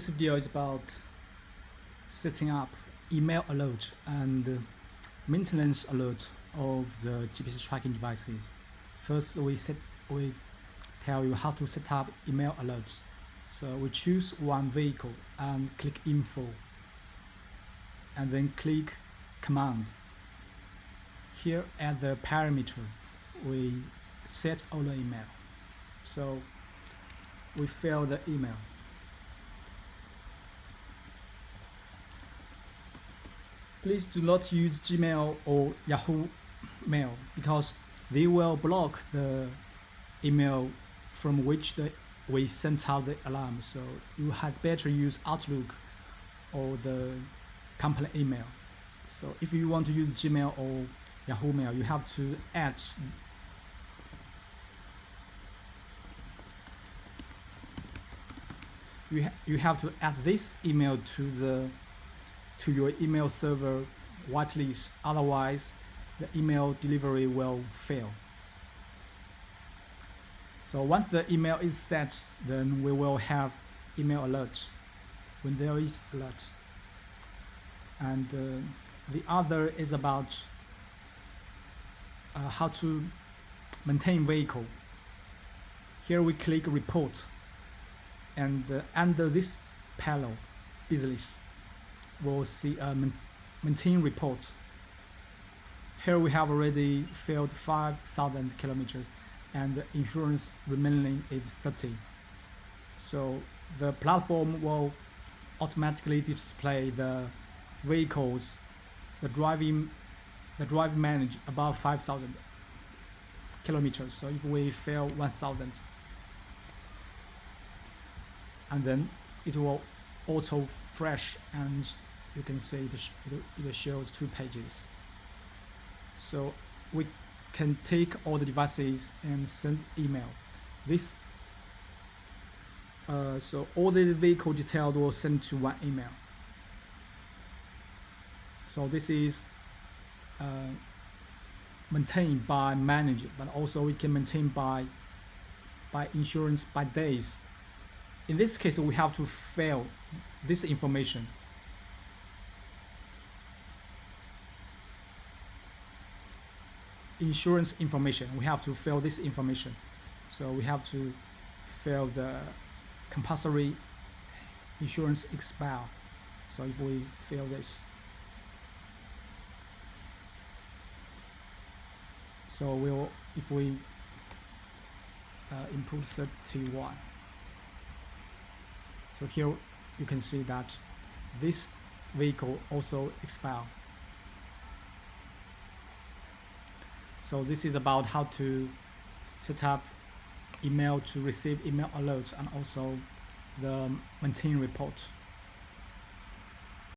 This video is about setting up email alert and maintenance alert of the GPS tracking devices. First, we tell you how to set up email alerts. So we choose one vehicle and click Info, and then click Command. Here at the parameter, we set all the email. So we fill the email. Please do not use Gmail or Yahoo Mail because they will block the email from which we sent out the alarm. So you had better use Outlook or the company email. So if you want to use Gmail or Yahoo Mail, you have to add you have to add this email to your email server whitelist, otherwise the email delivery will fail. So once the email is set, then we will have email alert when there is alert. And the other is about how to maintain vehicle. Here we click report, and under this panel, business, we'll see a maintain report. Here we have already filled 5,000 kilometers and the insurance remaining is 30. So the platform will automatically display the vehicles, the driving manage above 5,000 kilometers. So if we fill 1,000, and then it will auto fresh, and you can see it shows 2 pages. So we can take all the devices and send email. So all the vehicle details will send to one email. So this is maintained by manager, but also we can maintain by insurance by days. In this case, we have to fill this information. Insurance information, we have to fill this information. So we have to fill the compulsory insurance expire. So if we fill this, so if we input 31, so here you can see that this vehicle also expire. So this is about how to set up email to receive email alerts and also the maintain report.